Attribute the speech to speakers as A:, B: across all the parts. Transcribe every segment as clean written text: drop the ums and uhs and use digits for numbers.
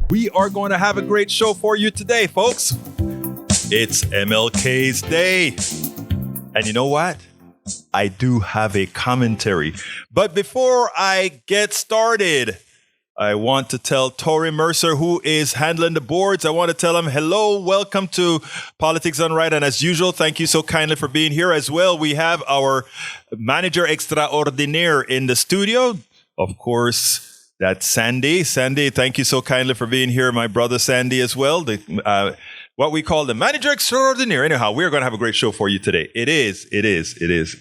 A: We are going to have a great show for you today, folks. It's MLK's Day. And you know what? I do have a commentary. But before I get started, I want to tell Tori Mercer, who is handling the boards, I want to tell him, hello, welcome to Politics Done Right. And as usual, thank you so kindly for being here as well. We have our manager extraordinaire in the studio. Of course, that's Sandy. Sandy, thank you so kindly for being here. My brother Sandy as well. What we call the manager extraordinaire. Anyhow, we're going to have a great show for you today. It is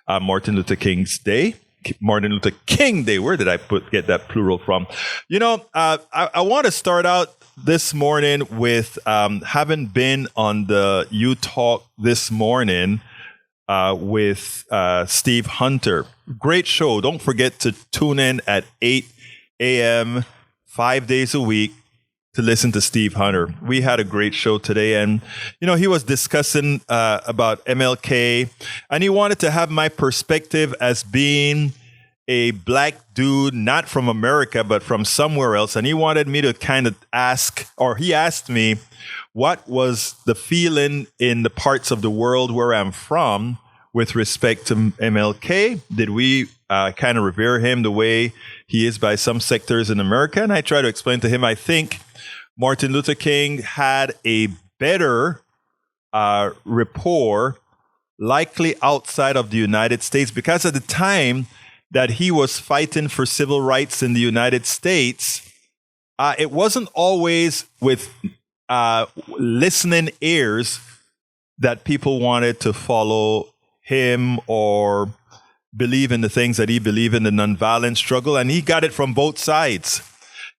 A: Martin Luther King's Day. Martin Luther King Day. Where did I get that plural from? You know, I want to start out this morning with having been on the U Talk this morning with Steve Hunter. Great show. Don't forget to tune in at 8 a.m. 5 days a week to listen to Steve Hunter. We had a great show today, and you know, he was discussing about MLK, and he wanted to have my perspective as being a black dude, not from America, but from somewhere else. And he wanted me to kind of ask, or he asked me, what was the feeling in the parts of the world where I'm from with respect to MLK? Did we kind of revere him the way he is by some sectors in America? And I try to explain to him, I think Martin Luther King had a better rapport, likely outside of the United States, because at the time that he was fighting for civil rights in the United States, it wasn't always with listening ears that people wanted to follow him or believe in the things that he believed in, the nonviolent struggle, and he got it from both sides.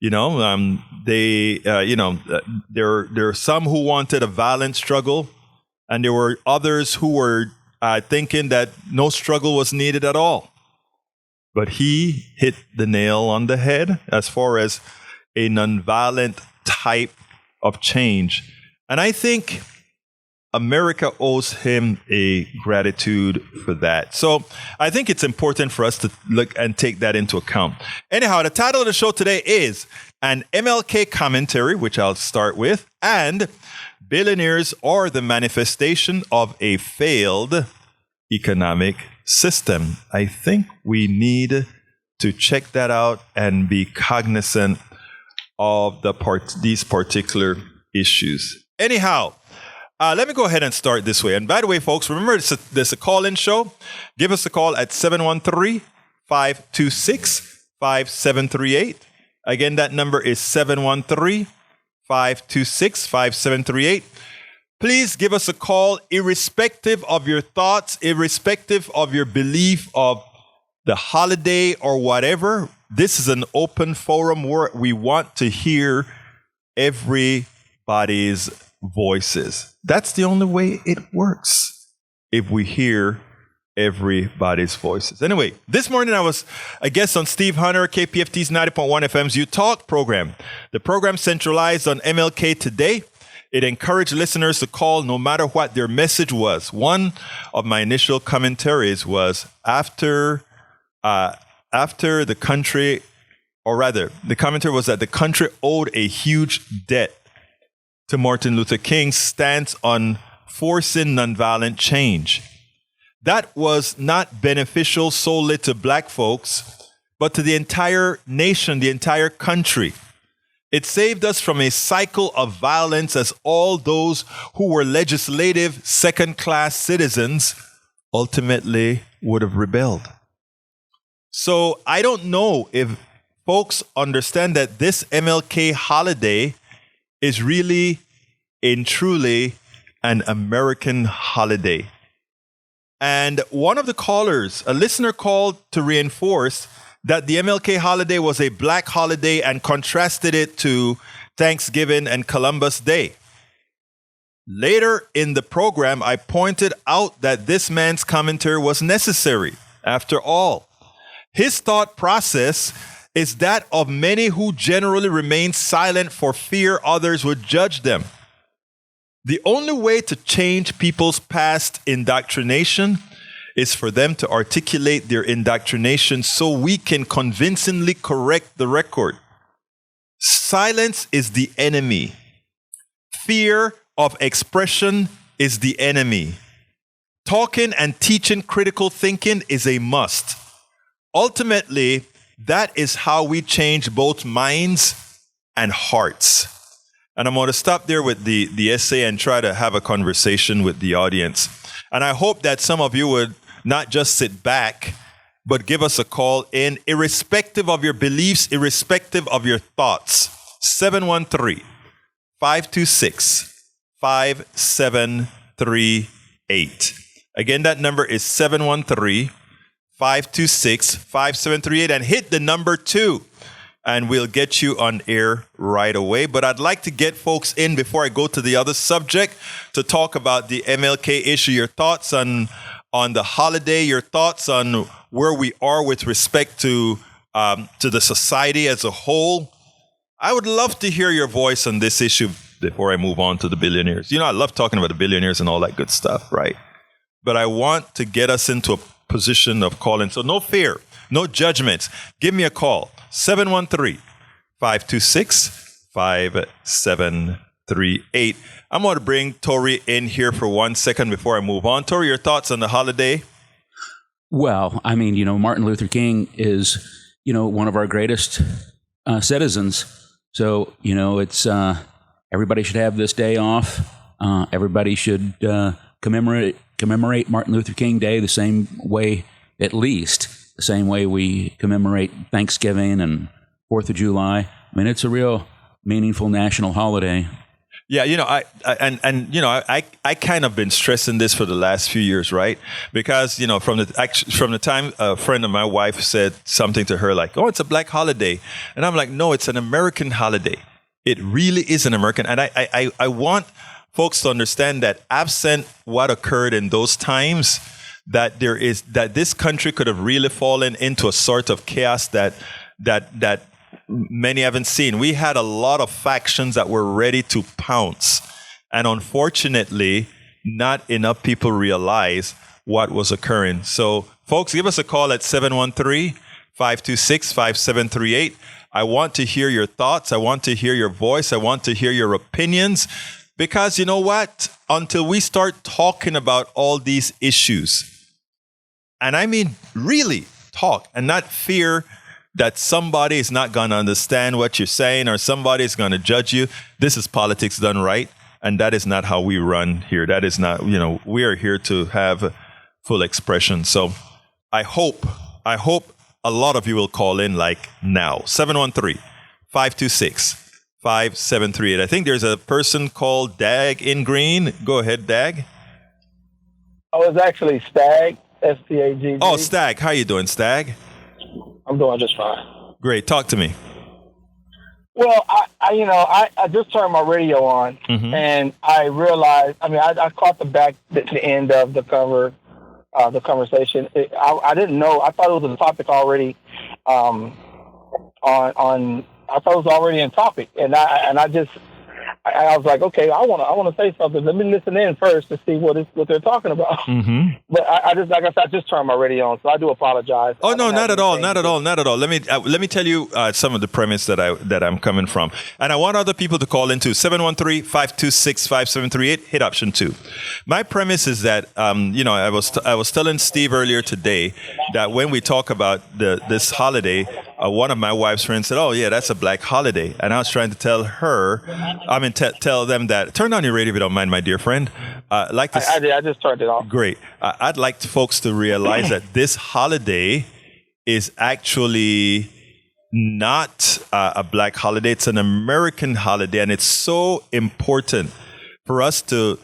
A: You know, there are some who wanted a violent struggle, and there were others who were thinking that no struggle was needed at all. But he hit the nail on the head as far as a nonviolent type of change. And I think America owes him a gratitude for that. So I think it's important for us to look and take that into account. Anyhow, the title of the show today is an MLK Commentary, which I'll start with, and Billionaires are the Manifestation of a Failed Economic System. I think we need to check that out and be cognizant of these particular issues. Anyhow, let me go ahead and start this way. And by the way, folks, remember, there's a call-in show. Give us a call at 713-526-5738. Again, that number is 713-526-5738. Please give us a call, irrespective of your thoughts, irrespective of your belief of the holiday or whatever. This is an open forum where we want to hear everybody's voices. That's the only way it works, if we hear everybody's voices. Anyway, this morning I was a guest on Steve Hunter, KPFT's 90.1 FM's U Talk program. The program centralized on MLK Today. It encouraged listeners to call no matter what their message was. One of my initial commentaries was after the country, or rather, the commentary was that the country owed a huge debt to Martin Luther King's stance on forcing nonviolent change. That was not beneficial solely to black folks, but to the entire nation, the entire country. It saved us from a cycle of violence, as all those who were legislative second-class citizens ultimately would have rebelled. So I don't know if folks understand that this MLK holiday is really and truly an American holiday. And one of the callers, a listener, called to reinforce that the MLK holiday was a black holiday and contrasted it to Thanksgiving and Columbus Day. Later in the program, I pointed out that this man's commentary was necessary. After all, his thought process is that of many who generally remain silent for fear others would judge them. The only way to change people's past indoctrination is for them to articulate their indoctrination so we can convincingly correct the record. Silence is the enemy. Fear of expression is the enemy. Talking and teaching critical thinking is a must. Ultimately, that is how we change both minds and hearts. And I'm going to stop there with the essay and try to have a conversation with the audience. And I hope that some of you would not just sit back, but give us a call in, irrespective of your beliefs, irrespective of your thoughts. 713-526-5738. Again, that number is 713-526-5738. And hit the number 2. And we'll get you on air right away. But I'd like to get folks in before I go to the other subject to talk about the MLK issue. Your thoughts on the holiday, your thoughts on where we are with respect to the society as a whole. I would love to hear your voice on this issue before I move on to the billionaires. You know, I love talking about the billionaires and all that good stuff, right? But I want to get us into a position of calling. So no fear, no judgments. Give me a call. 713-526-5738. I'm going to bring Tori in here for 1 second before I move on. Tori, your thoughts on the holiday?
B: Well, I mean, Martin Luther King is, one of our greatest citizens. So, it's everybody should have this day off. Everybody should commemorate Martin Luther King Day the same way, at least the same way we commemorate Thanksgiving and 4th of July. I mean, it's a real meaningful national holiday.
A: Yeah, I kind of been stressing this for the last few years, right? Because, from the time a friend of my wife said something to her like, "Oh, it's a black holiday," and I'm like, "No, it's an American holiday. It really is an American." And I want folks to understand that absent what occurred in those times, that this country could have really fallen into a sort of chaos that many haven't seen. We had a lot of factions that were ready to pounce. And unfortunately, not enough people realize what was occurring. So, folks, give us a call at 713-526-5738. I want to hear your thoughts. I want to hear your voice. I want to hear your opinions. Because you know what? Until we start talking about all these issues, and I mean really talk and not fear that somebody is not going to understand what you're saying or somebody is going to judge you. This is politics done right. And that is not how we run here. That is not, we are here to have full expression. So I hope a lot of you will call in like now. 713-526-5738. I think there's a person called Dag in green. Go ahead, Dag.
C: Oh, it's actually Stag, S-T-A-G-G.
A: Oh, Stag. How you doing, Stag?
C: I'm doing just fine.
A: Great. Talk to me.
C: Well, I just turned my radio on, and I realized, I caught the end of the conversation. I didn't know. I thought it was a topic already I thought it was already in topic, and I was like, okay, I want to say something. Let me listen in first to see what they're talking about. Mm-hmm. But I just, like I said, I just turned my radio on, so I do apologize.
A: Oh no, not at all. Let me tell you some of the premise that I'm coming from, and I want other people to call into 713-526-5738. Hit option 2. My premise is that I was telling Steve earlier today that when we talk about this holiday, one of my wife's friends said, "Oh yeah, that's a black holiday," and I was trying to tell her, tell them that, turn on your radio if you don't mind, my dear friend. I
C: did. I just turned it off.
A: Great. I'd like folks to realize that this holiday is actually not a black holiday. It's an American holiday, and it's so important for us to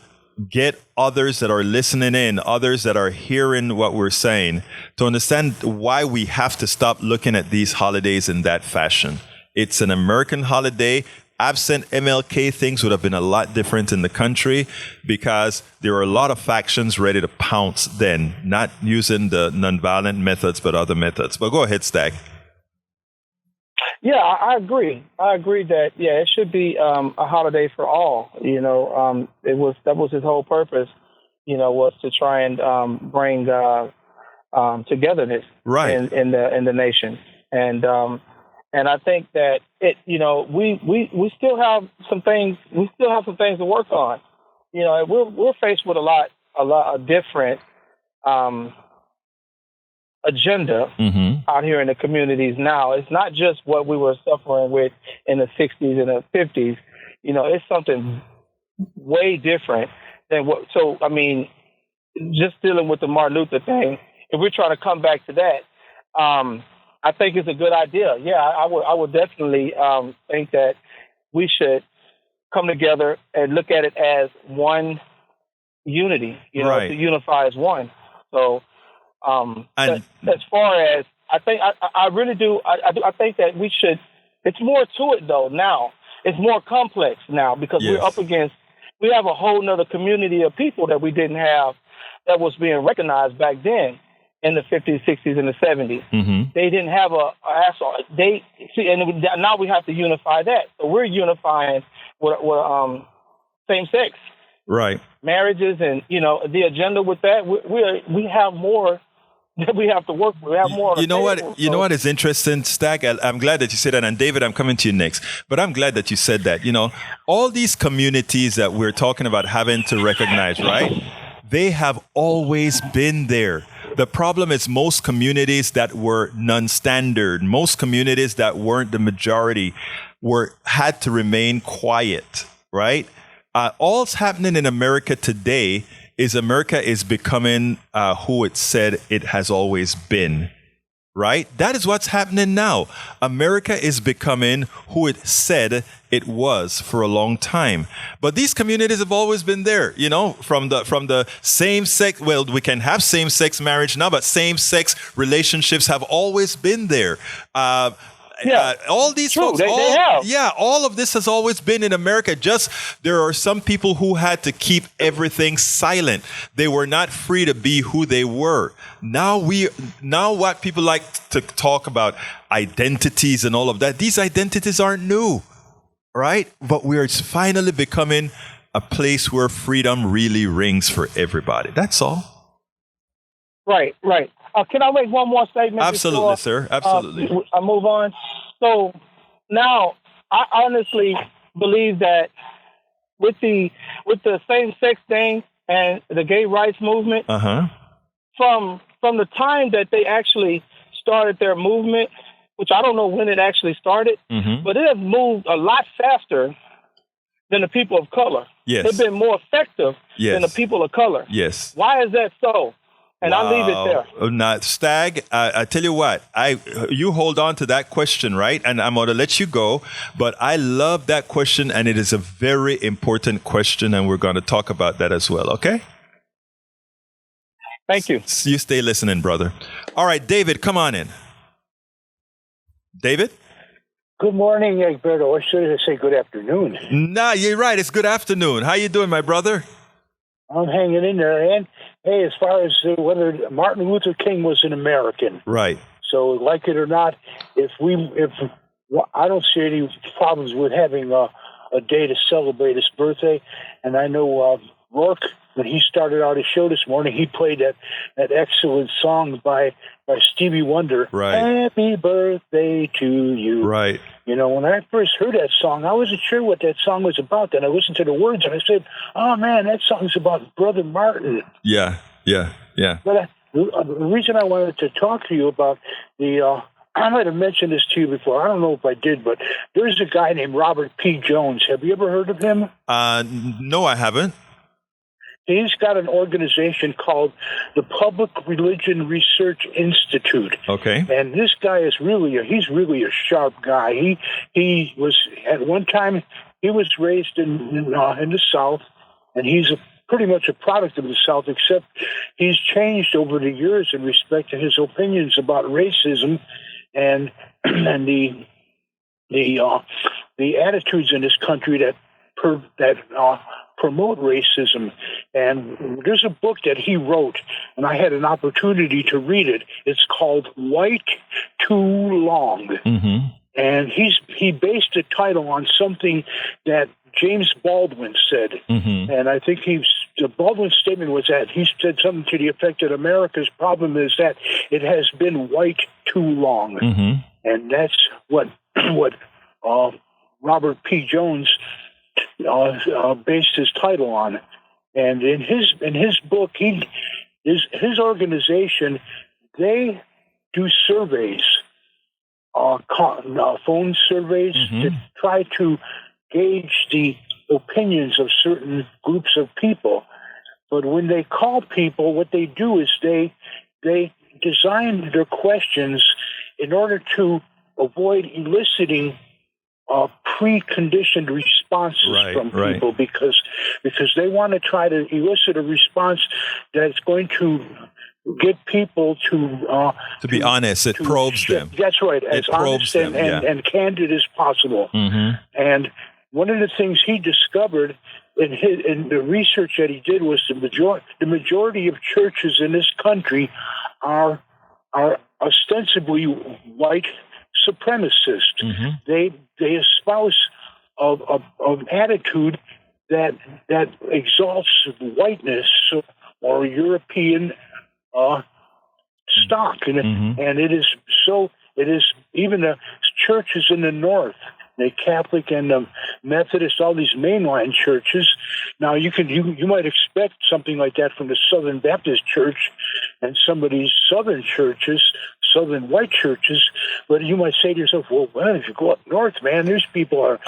A: get others that are listening in, others that are hearing what we're saying, to understand why we have to stop looking at these holidays in that fashion. It's an American holiday. Absent MLK, things would have been a lot different in the country because there were a lot of factions ready to pounce then, not using the nonviolent methods, but other methods. But go ahead, Stag.
C: Yeah, I agree. I agree that, it should be a holiday for all. That was his whole purpose, was to try and bring togetherness
A: right.
C: in the nation. And And I think that we still have some things. We still have some things to work on. We're faced with a lot of different agenda out here in the communities now. It's not just what we were suffering with in the 60s and the 50s. It's something way different than what. So, I mean, just dealing with the Martin Luther thing, if we're trying to come back to that, I think it's a good idea. Yeah, I would definitely think that we should come together and look at it as one unity, to unify as one. So, as far as I really do, I think that we should. It's more to it though now. It's more complex now because we're up against. We have a whole nother community of people that we didn't have that was being recognized back then. In the 50s, 60s, and the 70s. They didn't have a asshole. And now we have to unify that. So we're unifying with same-sex marriages, and the agenda with that. We have more that we have to work with. We have more.
A: You know what is interesting, Stag? I'm glad that you said that, and David, I'm coming to you next. But I'm glad that you said that. All these communities that we're talking about having to recognize, right? They have always been there. The problem is most communities that were non-standard, most communities that weren't the majority, had to remain quiet, right? All's happening in America today is America is becoming who it said it has always been, right? That is what's happening now. America is becoming who it said it was for a long time. But these communities have always been there, from the same sex. Well, we can have same sex marriage now, but same sex relationships have always been there. All these folks,
C: they have.
A: All of this has always been in America. Just there are some people who had to keep everything silent. They were not free to be who they were. Now what people like to talk about identities and all of that. These identities aren't new, right? But we're finally becoming a place where freedom really rings for everybody. That's all.
C: Right. Can I make one more statement?
A: Absolutely, sir. Absolutely.
C: I move on. So now, I honestly believe that with the same-sex thing and the gay rights movement, from the time that they actually started their movement, which I don't know when it actually started, but it has moved a lot faster than the people of color.
A: Yes.
C: They've been more effective than the people of color.
A: Yes.
C: Why is that so? And I'll leave it there.
A: Now, Stag, I tell you what, you hold on to that question, right? And I'm going to let you go. But I love that question, and it is a very important question, and we're going to talk about that as well, okay?
C: Thank you.
A: You stay listening, brother. All right, David, come on in. David?
D: Good morning, Egberto. Or should I say good afternoon?
A: Nah, you're right. It's good afternoon. How you doing, my brother?
D: I'm hanging in there. And, hey, as far as whether Martin Luther King was an American.
A: Right.
D: So, like it or not, if I don't see any problems with having a day to celebrate his birthday. And I know Rourke, when he started out his show this morning, he played that excellent song by Stevie Wonder.
A: Right.
D: Happy birthday to you.
A: Right.
D: When I first heard that song, I wasn't sure what that song was about. Then I listened to the words and I said, oh, man, that song's about Brother Martin.
A: Yeah.
D: But the reason I wanted to talk to you about I might have mentioned this to you before. I don't know if I did, but there's a guy named Robert P. Jones. Have you ever heard of him?
A: No, I haven't.
D: He's got an organization called the Public Religion Research Institute.
A: Okay.
D: And this guy is he's really a sharp guy. He was, at one time, he was raised in the South, and he's pretty much a product of the South, except he's changed over the years in respect to his opinions about racism and the attitudes in this country that promote racism. And there's a book that he wrote, and I had an opportunity to read it. It's called White Too Long.
A: Mm-hmm.
D: And he based the title on something that James Baldwin said.
A: Mm-hmm.
D: And I think he's Baldwin's statement was that he said something to the effect that America's problem is that it has been white too long, and that's what Robert P. Jones based his title on. And in his book, his organization, they do surveys, phone surveys to try to gauge the opinions of certain groups of people. But when they call people, what they do is they design their questions in order to avoid eliciting preconditioned responses from people because they want to try to elicit a response that's going to get people to
A: be honest. It probes them.
D: That's right, as honest and candid as possible. And one of the things he discovered in the research that he did was the majority of churches in this country are ostensibly white supremacist. They espouse an attitude that exalts whiteness or European stock, and it is so. It is even the churches in the north, the Catholic and the Methodist, all these mainline churches. Now you might expect something like that from the Southern Baptist Church and some of these Southern churches, Southern white churches, but you might say to yourself, well, if you go up north, man, these people are.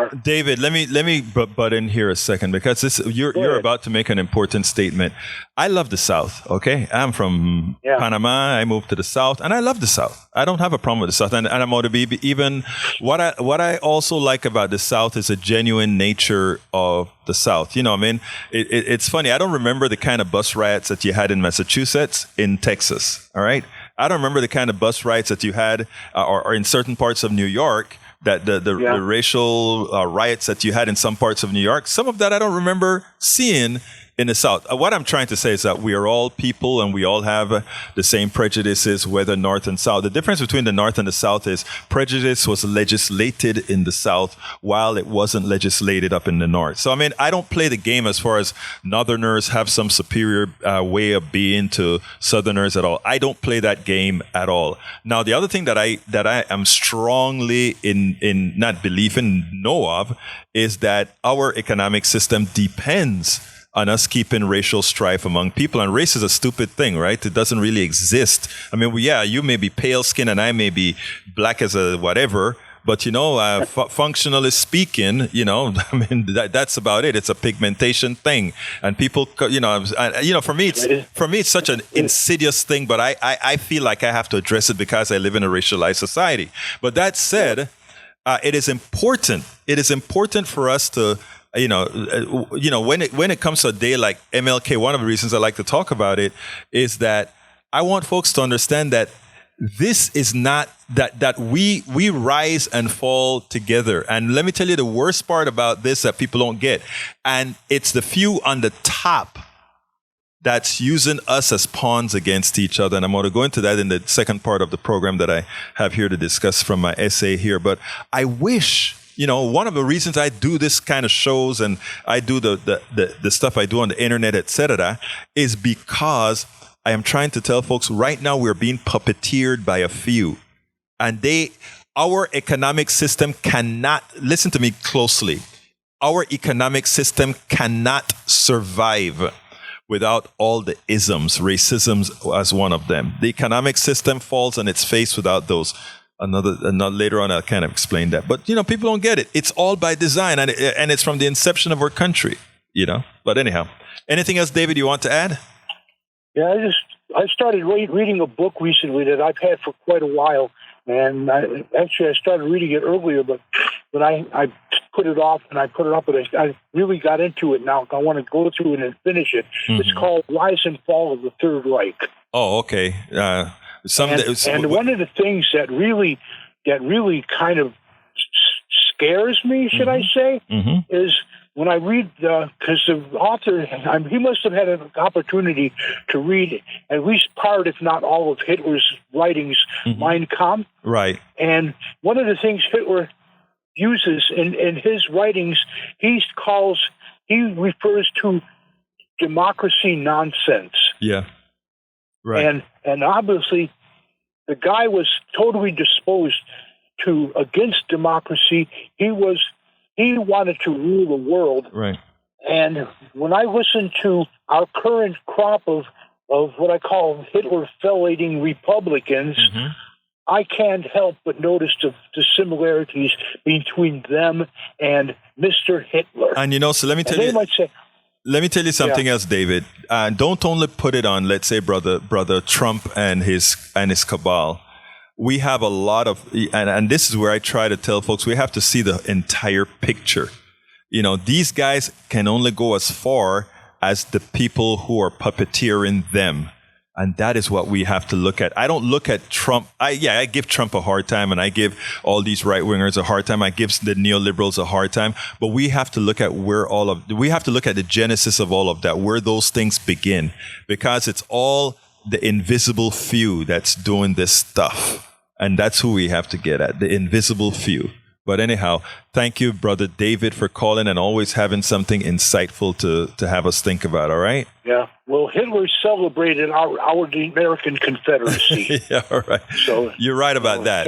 A: David, let me butt in here a second, because you're about to make an important statement. I love the South, okay? I'm from Panama. I moved to the South, and I love the South. I don't have a problem with the South, and I'm going to be even what I also like about the South is a genuine nature of the South. You know, I mean, it's funny. I don't remember the kind of bus riots that you had in Massachusetts, in Texas. All right, I don't remember the kind of bus riots that you had, or in certain parts of New York. That the racial riots that you had in some parts of New York. Some of that I don't remember seeing in the South. What I'm trying to say is that we are all people and we all have the same prejudices, whether North and South. The difference between the North and the South is prejudice was legislated in the South while it wasn't legislated up in the North. So, I mean, I don't play the game as far as Northerners have some superior way of being to Southerners at all. I don't play that game at all. Now, the other thing that I am strongly in not belief in, know of, is that our economic system depends on us keeping racial strife among people. And race is a stupid thing, right? It doesn't really exist. I mean, you may be pale skin and I may be black as a whatever, but, you know, functionally speaking, you know, I mean, that's about it. It's a pigmentation thing. And people, you know, for me, it's such an insidious thing, but I feel like I have to address it because I live in a racialized society. But that said, it is important. It is important for us to, when it comes to a day like MLK, one of the reasons I like to talk about it is that I want folks to understand that this is not that we rise and fall together. And let me tell you the worst part about this that people don't get. And it's the few on the top that's using us as pawns against each other. And I'm going to go into that in the second part of the program that I have here to discuss from my essay here. But I wish, you know, one of the reasons I do this kind of shows and I do the stuff I do on the internet, etc., is because I am trying to tell folks right now we're being puppeteered by a few. And our economic system cannot, listen to me closely, our economic system cannot survive without all the isms, racism as one of them. The economic system falls on its face without those. Later on, I'll kind of explain that. But, you know, people don't get it. It's all by design, and it's from the inception of our country, you know. But anyhow, anything else, David, you want to add?
D: Yeah, I started reading a book recently that I've had for quite a while, and I started reading it earlier, but I put it off, and I put it up, but I really got into it now. I want to go through it and finish it. Mm-hmm. It's called Rise and Fall of the Third Reich. Oh,
A: okay.
D: And one of the things that really kind of scares me, should I say, is when I read, because the author, he must have had an opportunity to read at least part, if not all, of Hitler's writings, Mein Kampf.
A: Right.
D: And one of the things Hitler uses in his writings, he refers to democracy nonsense.
A: Yeah. Right.
D: And obviously, the guy was totally disposed against democracy. He wanted to rule the world.
A: Right.
D: And when I listen to our current crop of what I call Hitler-fellating Republicans, I can't help but notice the similarities between them and Mr. Hitler.
A: And so let me tell you. Let me tell you something else, David. Don't only put it on, let's say, brother Trump and his cabal. We have a lot of, and this is where I try to tell folks, we have to see the entire picture. These guys can only go as far as the people who are puppeteering them. And that is what we have to look at. I don't look at Trump. I give Trump a hard time, and I give all these right-wingers a hard time. I give the neoliberals a hard time. But we have to look at we have to look at the genesis of all of that, where those things begin. Because it's all the invisible few that's doing this stuff. And that's who we have to get at, the invisible few. But anyhow, thank you, Brother David, for calling and always having something insightful to have us think about, all right?
D: Yeah. Well, Hitler celebrated our American Confederacy.
A: Yeah, all right. So you're right about that.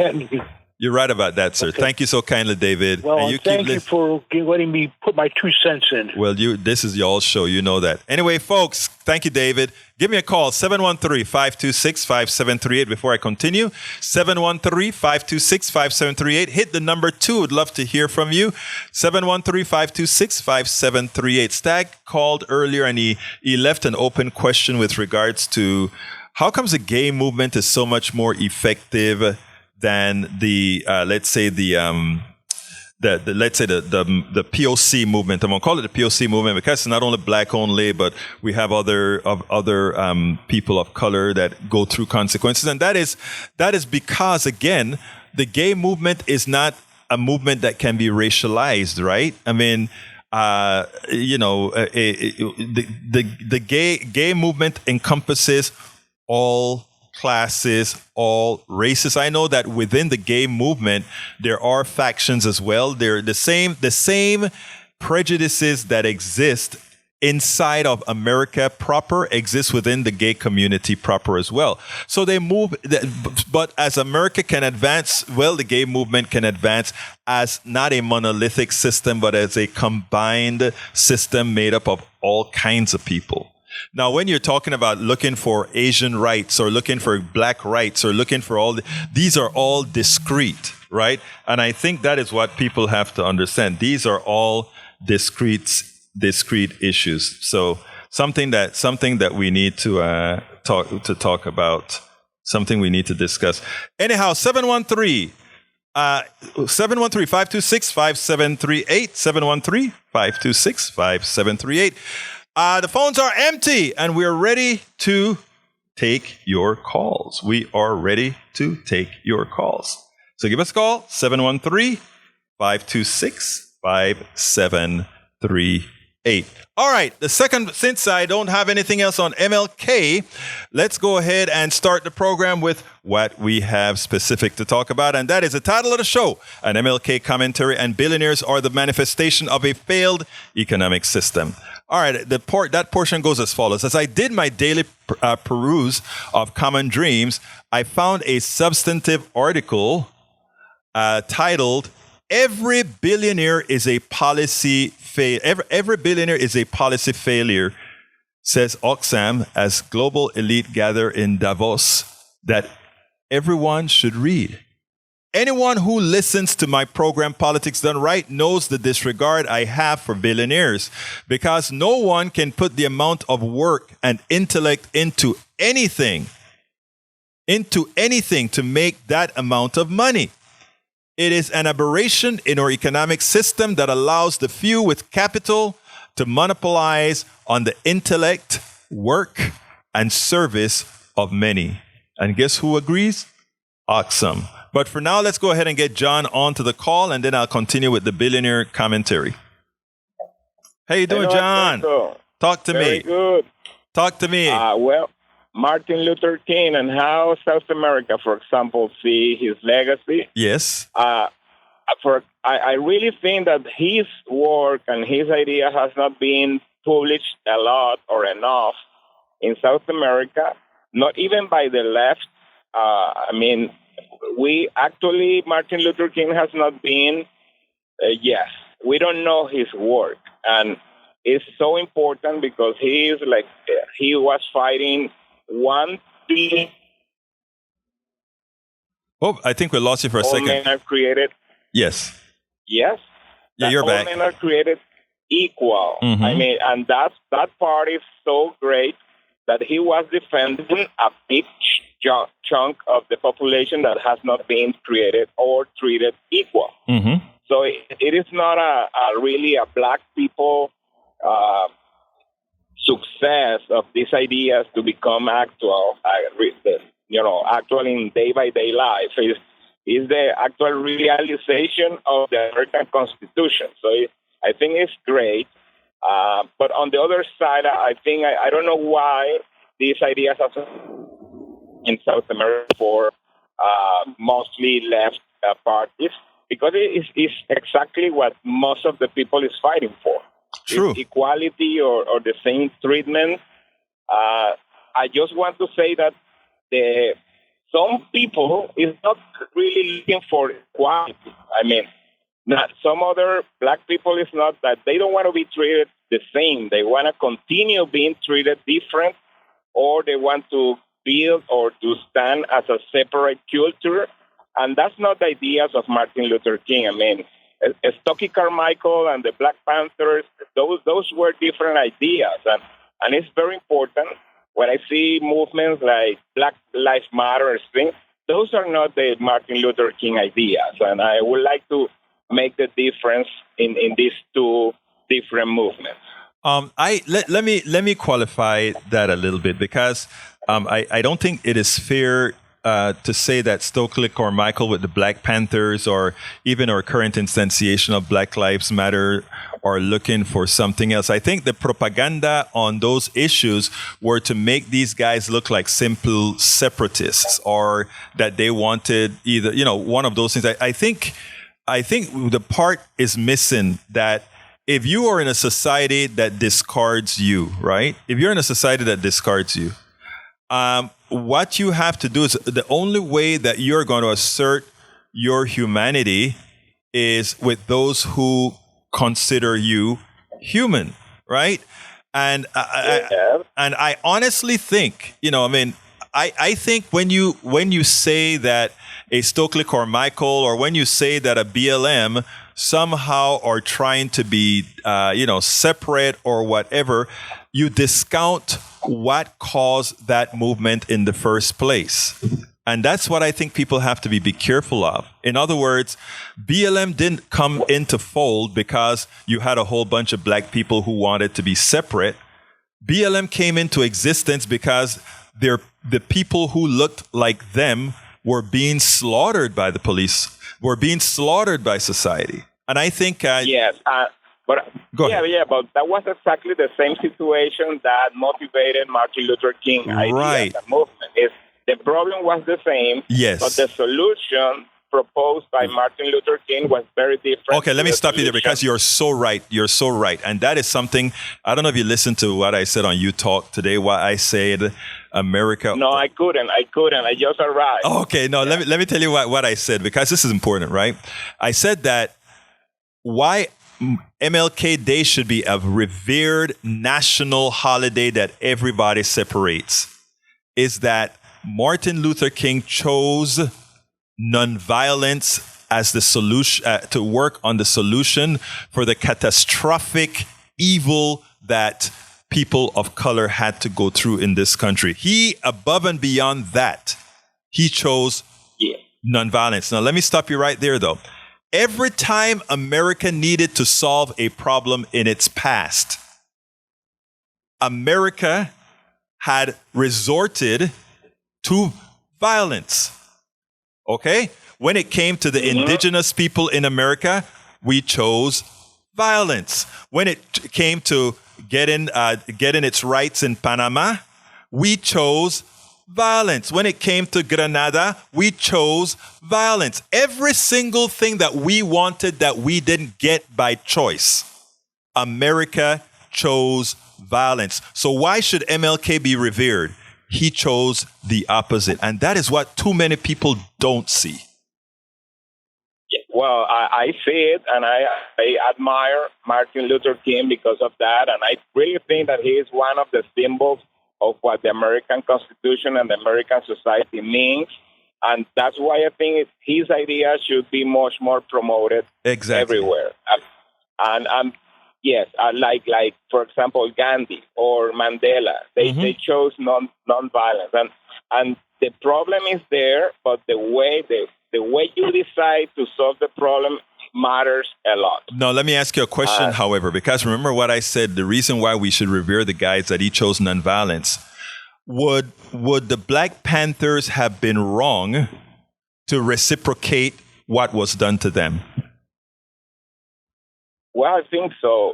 A: You're right about that, sir. Okay. Thank you so kindly, David.
D: Well, and thank you for letting me put my 2 cents in.
A: Well, this is y'all's show. You know that. Anyway, folks, thank you, David. Give me a call, 713-526-5738 before I continue. 713-526-5738. Hit the number 2. Would love to hear from you. 713-526-5738. Stag called earlier and he left an open question with regards to how comes the gay movement is so much more effective than the POC movement. I'm gonna call it the POC movement because it's not only black only, but we have other people of color that go through consequences, and that is because again, the gay movement is not a movement that can be racialized, right? I mean, the gay movement encompasses all classes, all races. I know that within the gay movement, there are factions as well. They're the same prejudices that exist inside of America proper exist within the gay community proper as well. So they move, but as America can advance, well, the gay movement can advance as not a monolithic system, but as a combined system made up of all kinds of people. Now, when you're talking about looking for Asian rights or looking for black rights or looking for these are all discrete, right? And I think that is what people have to understand. These are all discrete issues. So something that we need to talk about, something we need to discuss. Anyhow, 713-526-5738, 713-526-5738. The phones are empty, and we're ready to take your calls. We are ready to take your calls. So give us a call, 713-526-5738. All right, since I don't have anything else on MLK, let's go ahead and start the program with what we have specific to talk about, and that is the title of the show, An MLK Commentary and Billionaires Are the Manifestation of a Failed Economic System. All right, that portion goes as follows. As I did my daily peruse of Common Dreams, I found a substantive article titled, Every billionaire is a policy Every billionaire is a policy failure, says Oxfam as global elite gather in Davos, that everyone should read. Anyone who listens to my program, Politics Done Right, knows the disregard I have for billionaires, because no one can put the amount of work and intellect into anything to make that amount of money. It is an aberration in our economic system that allows the few with capital to monopolize on the intellect, work, and service of many. And guess who agrees? Awesome. But for now, let's go ahead and get John onto the call, and then I'll continue with the billionaire commentary. How you doing, John? Talk to me.
E: Very good.
A: Talk to me.
E: Well, Martin Luther King and how South America, for example, see his legacy.
A: Yes.
E: I really think that his work and his idea has not been published a lot or enough in South America, not even by the left. Martin Luther King has not been, we don't know his work. And it's so important because he was fighting one thing.
A: Oh, I think we lost you for a second.
E: Men are created.
A: Yes.
E: Yes.
A: Yeah, you're back.
E: All men are created equal.
A: Mm-hmm.
E: And that part is so great that he was defending a big chunk of the population that has not been created or treated equal.
A: Mm-hmm.
E: So it is not really a black people success of these ideas to become actual, actual in day-by-day life. Is the actual realization of the American Constitution. So I think it's great. But on the other side, I think I don't know why these ideas are in South America for mostly left parties, because it's exactly what most of the people is fighting for.
A: True.
E: It's equality or the same treatment. I just want to say that some people is not really looking for equality. Some other black people is not that they don't want to be treated the same. They want to continue being treated different, or they want to build or to stand as a separate culture. And that's not the ideas of Martin Luther King. Stokely Carmichael and the Black Panthers, those were different ideas. And it's very important when I see movements like Black Lives Matter things, those are not the Martin Luther King ideas. And I would like to make the difference in these two different movements.
A: Let me qualify that a little bit, because I don't think it is fair to say that Stokely Carmichael with the Black Panthers, or even our current instantiation of Black Lives Matter, are looking for something else. I think the propaganda on those issues were to make these guys look like simple separatists, or that they wanted either, one of those things. I think the part is missing that if you are in a society that discards you, right? If you're in a society that discards you, what you have to do is, the only way that you're going to assert your humanity is with those who consider you human, right? And I honestly think, I think when you say that a Stokely Carmichael, or when you say that a BLM somehow are trying to be, separate or whatever, you discount what caused that movement in the first place. And that's what I think people have to be careful of. In other words, BLM didn't come into fold because you had a whole bunch of black people who wanted to be separate. BLM came into existence because the people who looked like them were being slaughtered by the police, were being slaughtered by society. And I think...
E: yes, but
A: go ahead.
E: But that was exactly the same situation that motivated Martin Luther King
A: right.
E: The movement. The problem was the same,
A: yes,
E: but the solution proposed by Martin Luther King was very different.
A: Okay, let me stop you there, because you're so right. You're so right. And that is something, I don't know if you listened to what I said on You Talk today, what I said, America.
E: No, I couldn't. I just arrived.
A: Okay, no, let me tell you what I said, because this is important, right? I said that why MLK Day should be a revered national holiday that everybody separates is that Martin Luther King chose nonviolence as the solution, to work on the solution for the catastrophic evil that people of color had to go through in this country. He, above and beyond that, he chose nonviolence. Now, let me stop you right there, though. Every time America needed to solve a problem in its past, America had resorted to violence. Okay? When it came to the indigenous people in America, we chose violence. When it came to getting its rights in Panama, we chose violence. When it came to Grenada, we chose violence. Every single thing that we wanted that we didn't get by choice, America chose violence. So why should MLK be revered? He chose the opposite. And that is what too many people don't see.
E: Yeah, well, I see it, and I admire Martin Luther King because of that. And I really think that he is one of the symbols of what the American Constitution and the American society means. And that's why I think his ideas should be much more promoted everywhere. And yes, like for example, Gandhi or Mandela, they chose non-violence, and the problem is there, but the way you decide to solve the problem matters a lot.
A: No, let me ask you a question, however, because remember what I said. The reason why we should revere the guys that he chose non-violence. Would the Black Panthers have been wrong to reciprocate what was done to them?
E: Well, I think so.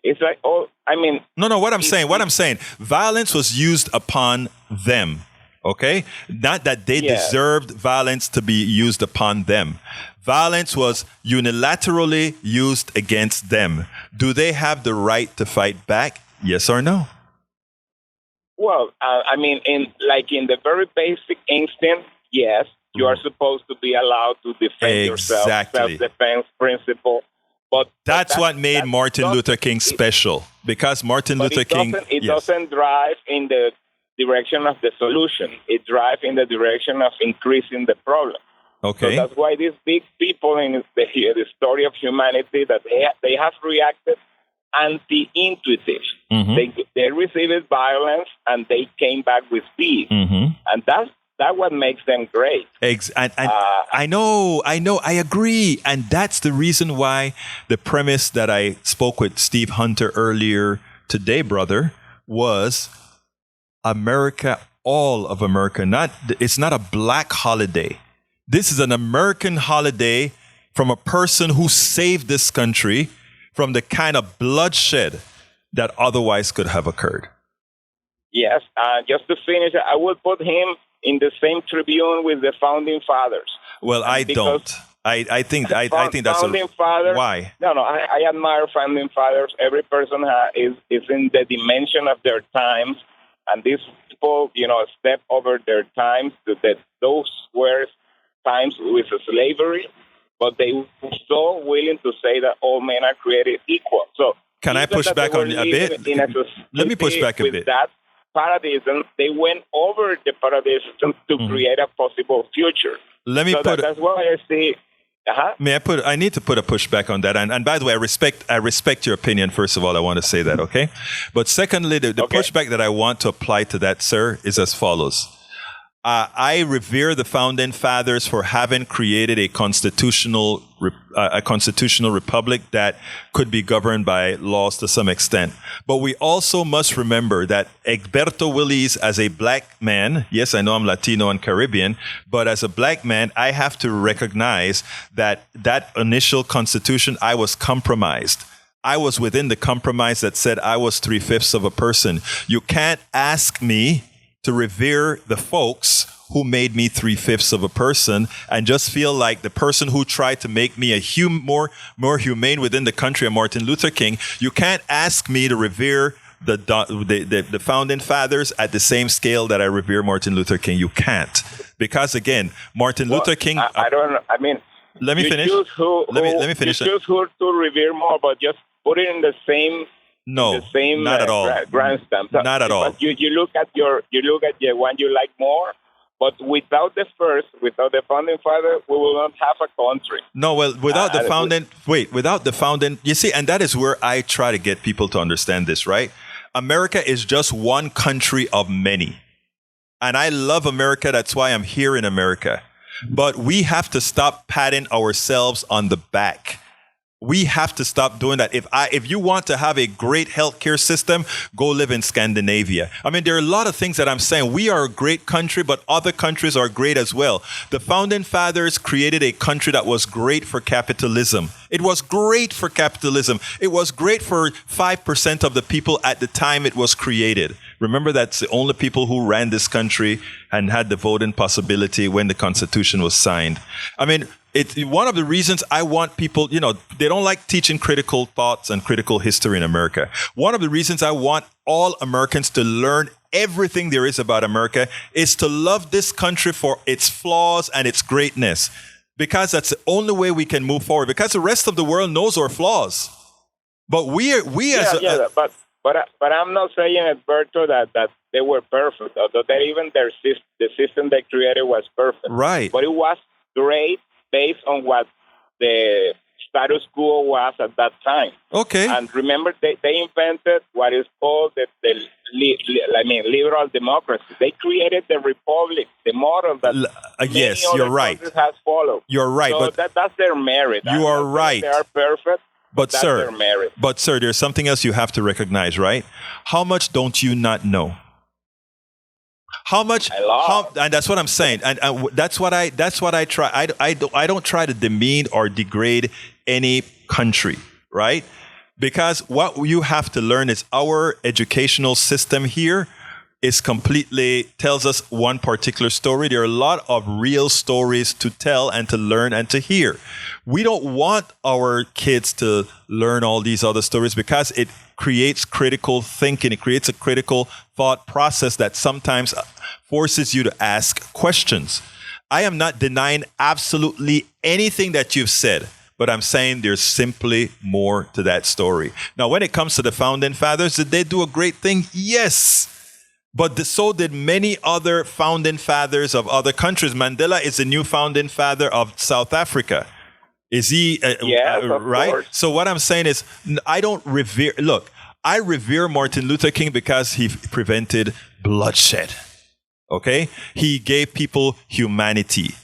E: It's like,
A: No, what I'm saying, violence was used upon them, okay? Not that they deserved violence to be used upon them. Violence was unilaterally used against them. Do they have the right to fight back? Yes or no?
E: Well, in the very basic instinct, yes, you are supposed to be allowed to defend yourself, self-defense principle. But
A: that's what made Martin Luther King special, because Martin Luther King
E: doesn't drive in the direction of the solution. It drives in the direction of increasing the problem.
A: Okay.
E: So that's why these big people in the story of humanity, that they have reacted anti-intuitive. Mm-hmm. They received violence and they came back with peace. Mm-hmm. And that's what makes them great.
A: I know, I agree. And that's the reason why the premise that I spoke with Steve Hunter earlier today, brother, was America, all of America. It's not a black holiday. This is an American holiday from a person who saved this country from the kind of bloodshed that otherwise could have occurred.
E: Yes, just to finish, I would put him in the same tribune with the founding fathers.
A: Well, I don't. I think that's
E: founding fathers.
A: Why?
E: No, I admire founding fathers. Every person is in the dimension of their times, and these people, step over their times. Those were times with slavery. But they were so willing to say that all men are created equal. So
A: can I push back on a bit? Let me push back a bit.
E: With that paradigm, they went over the paradigm to create a possible future. That's why I see.
A: I need to put a pushback on that. And by the way, I respect your opinion. First of all, I want to say that, okay? But secondly, the pushback that I want to apply to that, sir, is as follows. I revere the founding fathers for having created a constitutional republic that could be governed by laws to some extent. But we also must remember that Egberto Willis, as a black man, yes, I know I'm Latino and Caribbean, but as a black man, I have to recognize that initial constitution, I was compromised. I was within the compromise that said I was 3/5 of a person. You can't ask me to revere the folks who made me 3/5 of a person and just feel like the person who tried to make me more humane within the country of Martin Luther King. You can't ask me to revere the founding fathers at the same scale that I revere Martin Luther King. You can't, because again, Martin Luther King.
E: I don't know. I mean,
A: let me finish. Let me finish.
E: You choose who to revere more, but just put it in the same.
A: No,
E: the same,
A: not at all.
E: Grandstand.
A: Not at all.
E: You look at the one you like more, but without the founding father, we will not have a country.
A: No, well, without the founding, you see, and that is where I try to get people to understand this, right? America is just one country of many. And I love America. That's why I'm here in America. But we have to stop patting ourselves on the back. We have to stop doing that. If you want to have a great healthcare system, go live in Scandinavia. I mean, there are a lot of things that I'm saying. We are a great country, but other countries are great as well. The founding fathers created a country that was great for capitalism. It was great for capitalism. It was great for 5% of the people at the time it was created. Remember, that's the only people who ran this country and had the voting possibility when the Constitution was signed. I mean, one of the reasons I want people, they don't like teaching critical thoughts and critical history in America. One of the reasons I want all Americans to learn everything there is about America is to love this country for its flaws and its greatness, because that's the only way we can move forward, because the rest of the world knows our flaws. But
E: but I'm not saying, Alberto, that they were perfect, although that even the system they created was perfect.
A: Right.
E: But it was great based on what the status quo was at that time.
A: Okay.
E: And remember, they invented what is called the liberal democracy. They created the republic, the model that
A: yes,
E: many
A: you're
E: other
A: right.
E: countries has followed.
A: You're right,
E: so
A: but
E: that's their merit.
A: You are right.
E: They are perfect.
A: But
E: that's
A: sir,
E: their merit.
A: But sir, there's something else you have to recognize, right? How much don't you not know? How much? And that's what I'm saying, and that's what I try. I don't try to demean or degrade any country, right? Because what you have to learn is our educational system here is completely tells us one particular story. There are a lot of real stories to tell and to learn and to hear. We don't want our kids to learn all these other stories because it creates critical thinking. It creates a critical thought process that sometimes forces you to ask questions. I am not denying absolutely anything that you've said, but I'm saying there's simply more to that story. Now, when it comes to the founding fathers, did they do a great thing? Yes. But so did many other founding fathers of other countries. Mandela is the new founding father of South Africa. Is he?
E: Yes,
A: right?
E: Course.
A: So what I'm saying is, I don't revere. Look, I revere Martin Luther King because he prevented bloodshed. Okay, he gave people humanity.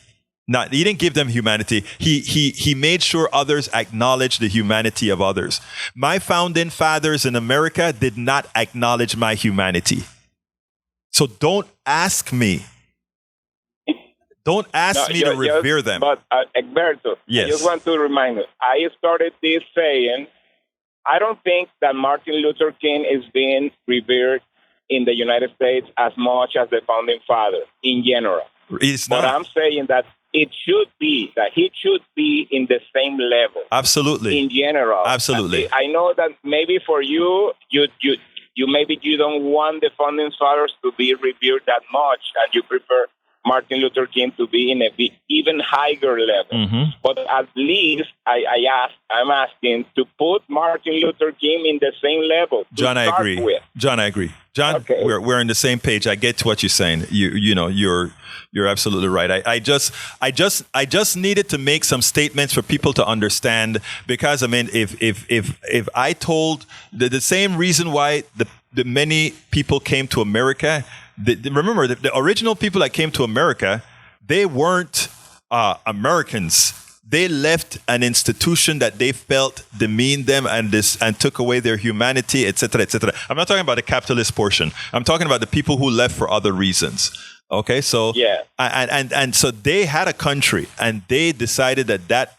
A: He didn't give them humanity. He made sure others acknowledged the humanity of others. My founding fathers in America did not acknowledge my humanity. So don't ask me. Don't ask me to revere them.
E: But Egberto,
A: yes.
E: I just want to remind you, I started this saying, I don't think that Martin Luther King is being revered in the United States as much as the founding father in general.
A: It's not.
E: But I'm saying that he should be in the same level.
A: Absolutely.
E: In general.
A: Absolutely.
E: I know that maybe for you maybe you don't want the founding fathers to be revered that much, and you prefer Martin Luther King to be in a even higher level. Mm-hmm. But at least I'm asking to put Martin Luther King in the same level.
A: John, I agree. John, I agree. John, okay. We're on the same page. I get what you're saying. You're absolutely right. I just needed to make some statements for people to understand, because I mean, if I told the same reason why the many people came to America. Remember, the original people that came to America, they weren't Americans. They left an institution that they felt demeaned them and took away their humanity, etc., etc. I'm not talking about the capitalist portion. I'm talking about the people who left for other reasons. Okay, so
E: yeah,
A: and so they had a country, and they decided that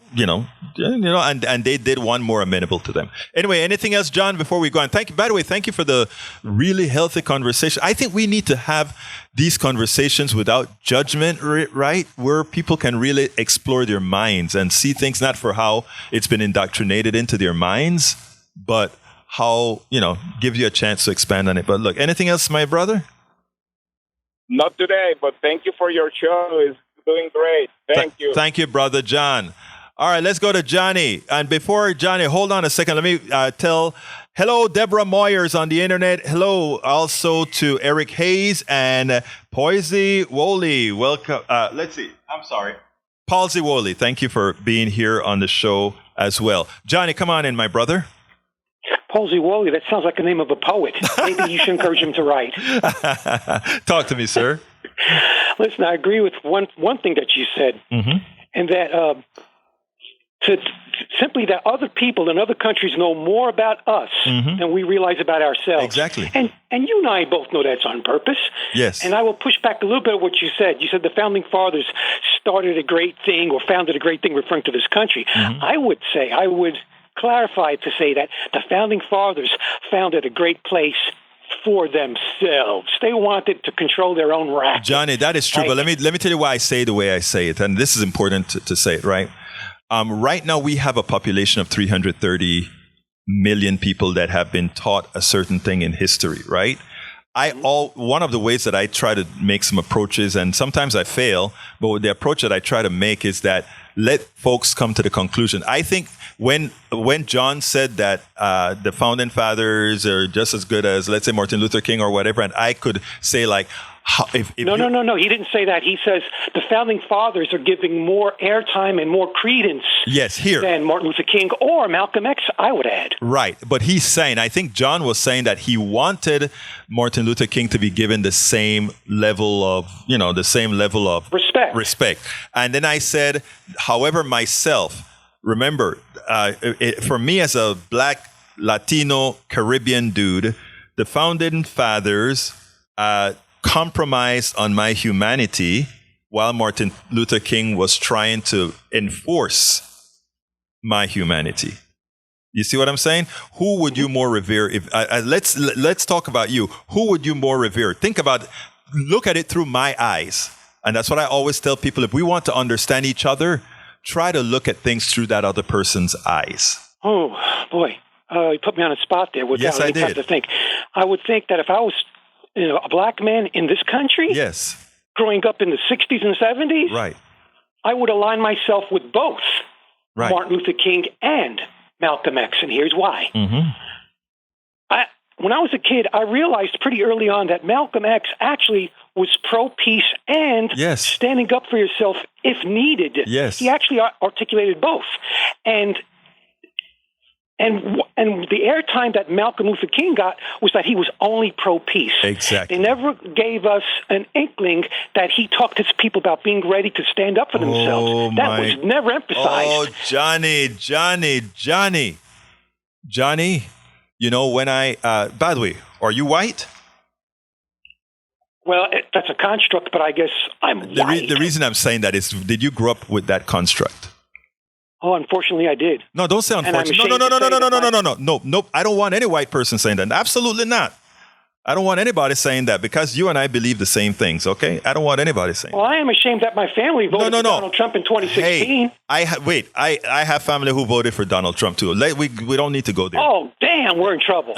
A: and they did one more amenable to them. Anyway, anything else, John, before we go on? Thank you. By the way, thank you for the really healthy conversation. I think we need to have these conversations without judgment, right? Where people can really explore their minds and see things not for how it's been indoctrinated into their minds, but how, give you a chance to expand on it. But look, anything else, my brother?
E: Not today, but thank you for your show. It's doing great. Thank you.
A: Thank you, brother John. All right, let's go to Johnny. And before Johnny, hold on a second. Let me tell hello, Deborah Moyers on the internet. Hello also to Eric Hayes and Poisey Woolley. Welcome. Let's see. I'm sorry. Palsy Woolley, thank you for being here on the show as well. Johnny, come on in, my brother.
F: Palsy Woolley, that sounds like the name of a poet. Maybe you should encourage him to write.
A: Talk to me, sir.
F: Listen, I agree with one thing that you said, and that simply that other people in other countries know more about us than we realize about ourselves.
A: Exactly.
F: And you and I both know that's on purpose.
A: Yes.
F: And I will push back a little bit of what you said. You said the founding fathers started a great thing or founded a great thing referring to this country. I would clarify to say that the founding fathers founded a great place for themselves. They wanted to control their own racket.
A: Johnny, that is true. But let me tell you why I say it the way I say it. And this is important to say it, right? Right now, we have a population of 330 million people that have been taught a certain thing in history, right? One of the ways that I try to make some approaches, and sometimes I fail, but the approach that I try to make is that let folks come to the conclusion. I think when John said that the founding fathers are just as good as, let's say, Martin Luther King or whatever, and I could say like,
F: No. He didn't say that. He says the founding fathers are giving more airtime and more credence than Martin Luther King or Malcolm X, I would add.
A: Right. But he's saying, I think John was saying that he wanted Martin Luther King to be given the same level of respect. And then I said, however, myself, remember, for me as a Black, Latino, Caribbean dude, the founding fathers compromised on my humanity while Martin Luther King was trying to enforce my humanity. You see what I'm saying? Who would you more revere? If let's talk about you. Who would you more revere? Look at it through my eyes. And that's what I always tell people. If we want to understand each other, try to look at things through that other person's eyes.
F: Oh, boy. You put me on a spot there.
A: Yes, I did.
F: To think. I would think that if I was a black man in this country, growing up in the 60s and 70s,
A: right,
F: I would align myself with both
A: right.
F: Martin Luther King and Malcolm X, and here's why.
A: Mm-hmm.
F: When I was a kid, I realized pretty early on that Malcolm X actually was pro-peace and standing up for yourself if needed.
A: Yes.
F: He actually articulated both. And the airtime that Malcolm Luther King got was that he was only pro-peace.
A: Exactly.
F: They never gave us an inkling that he talked to his people about being ready to stand up for themselves. That was never emphasized.
A: Oh, Johnny, you know, when by the way, are you white?
F: Well, that's a construct, but I guess I'm white.
A: The reason I'm saying that is, did you grow up with that construct?
F: Oh, unfortunately, I did.
A: No, don't say unfortunately. No. I don't want any white person saying that. Absolutely not. I don't want anybody saying that because you and I believe the same things, okay? I don't want anybody saying that.
F: Well, I am ashamed that my family voted for Donald Trump in 2016.
A: Hey, I have family who voted for Donald Trump too. We don't need to go there.
F: Oh, damn, we're in trouble.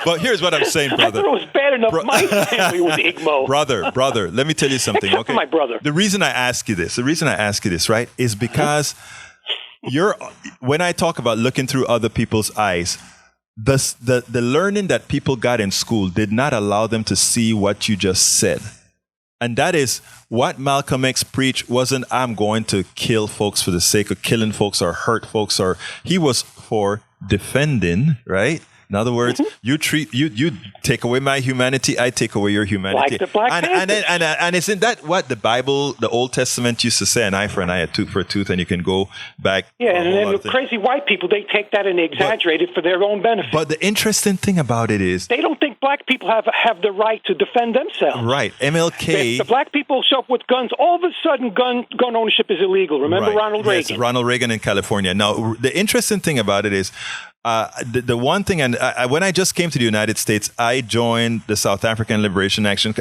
A: But here's what I'm saying, brother.
F: I thought it was bad enough my family was Igbo.
A: Brother, let me tell you something,
F: Except
A: okay?
F: for my brother.
A: The reason I ask you this, right, is because when I talk about looking through other people's eyes, the learning that people got in school did not allow them to see what you just said. And that is what Malcolm X preached wasn't, I'm going to kill folks for the sake of killing folks or hurt folks, or he was for defending, right? In other words, you take away my humanity, I take away your humanity.
F: Like the Black Panthers.
A: And isn't that what the Bible, the Old Testament used to say, an eye for an eye, a tooth for a tooth, and you can go back.
F: Yeah, and then the crazy white people, they take that and they exaggerate it for their own benefit.
A: But the interesting thing about it is,
F: they don't think black people have the right to defend themselves.
A: Right. MLK.
F: If the black people show up with guns, all of a sudden gun ownership is illegal. Remember Ronald Reagan?
A: Yes, Ronald Reagan in California. Now, the interesting thing about it is, the one thing, and when I just came to the United States, I joined the South African Liberation Action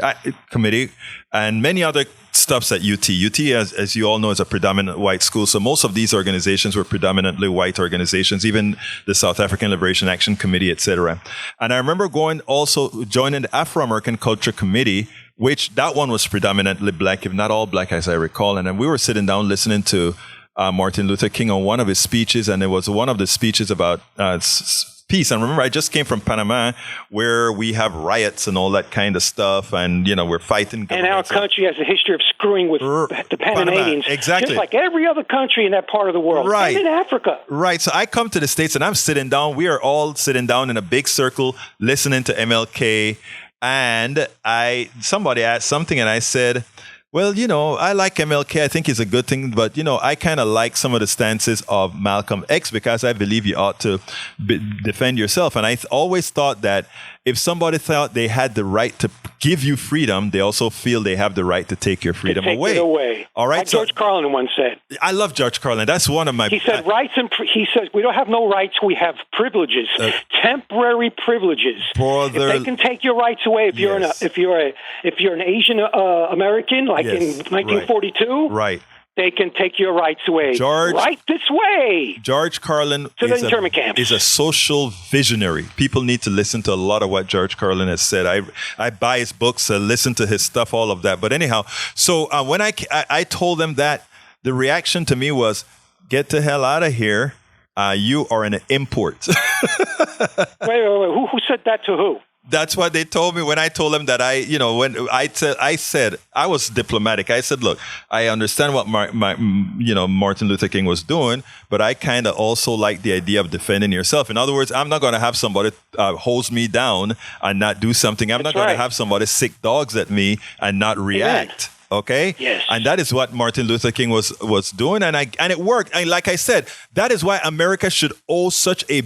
A: Committee and many other stuffs at UT. UT, as you all know, is a predominant white school. So most of these organizations were predominantly white organizations, even the South African Liberation Action Committee, etc. And I remember joining the Afro-American Culture Committee, which that one was predominantly black, if not all black, as I recall. And then we were sitting down listening to Martin Luther King on one of his speeches, and it was one of the speeches about peace. And remember, I just came from Panama, where we have riots and all that kind of stuff, and we're fighting.
F: And our country has a history of screwing with the Panamanians,
A: exactly,
F: just like every other country in that part of the world,
A: right?
F: And in Africa,
A: right? So I come to the States, and I'm sitting down. We are all sitting down in a big circle, listening to MLK, and somebody asked something, and I said, well, I like MLK. I think he's a good thing. But, I kind of like some of the stances of Malcolm X because I believe you ought to defend yourself. And I always thought that if somebody thought they had the right to give you freedom, they also feel they have the right to take your freedom away.
F: It away.
A: All right.
F: Like George Carlin once said.
A: I love George Carlin. That's one of my.
F: He said he says we don't have no rights. We have privileges, temporary privileges.
A: Brother,
F: if they can take your rights away, if you're an Asian American, like in 1942,
A: right.
F: They can take your rights away. Right this way.
A: George Carlin is a social visionary. People need to listen to a lot of what George Carlin has said. I buy his books, listen to his stuff, all of that. But anyhow, so when I told them that, the reaction to me was, get the hell out of here. You are an import.
F: Wait. Who said that to who?
A: That's what they told me when I told them that when I said I was diplomatic. I said, look, I understand what Martin Luther King was doing, but I kind of also like the idea of defending yourself. In other words, I'm not going to have somebody hose me down and not do something. I'm not going to have somebody sick dogs at me and not react. Amen. Okay?
F: Yes.
A: And that is what Martin Luther King was doing. And it worked. And like I said, that is why America should owe such a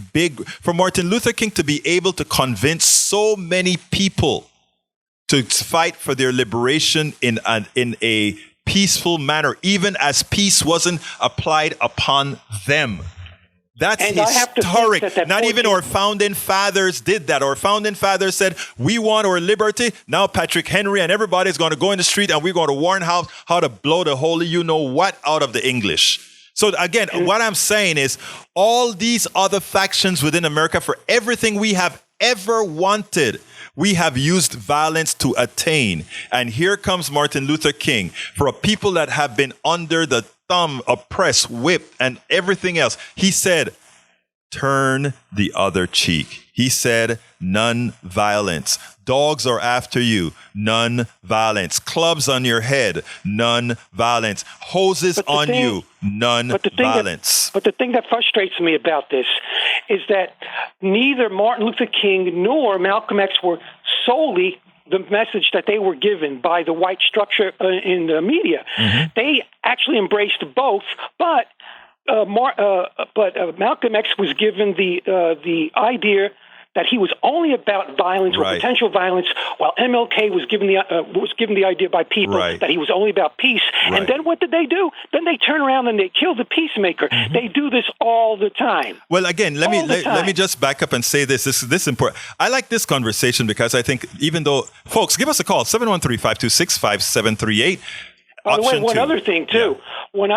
A: for Martin Luther King to be able to convince so many people to fight for their liberation in a peaceful manner, even as peace wasn't applied upon them. That's historic. Not even our founding fathers did that. Our founding fathers said, we want our liberty. Now Patrick Henry and everybody's going to go in the street and we're going to warn how to blow the holy you-know-what out of the English. So again, what I'm saying is all these other factions within America, for everything we have ever wanted, we have used violence to attain. And here comes Martin Luther King. For a people that have been under the thumb, oppressed, whipped, and everything else, he said, turn the other cheek. He said, none violence. Dogs are after you, none violence. Clubs on your head, none violence. Hoses on you, none violence.
F: But the thing that frustrates me about this is that neither Martin Luther King nor Malcolm X were solely the message that they were given by the white structure in the media. Mm-hmm. They actually embraced both, but Malcolm X was given the idea that he was only about violence or potential violence, while MLK was given the idea by people that he was only about peace. Right. And then what did they do? Then they turn around and they kill the peacemaker. Mm-hmm. They do this all the time.
A: Well, again, let me just back up and say this. This is important. I like this conversation because I think even though, folks, give us a call, 713-526-5738.
F: By the way, one other thing too. Yeah. When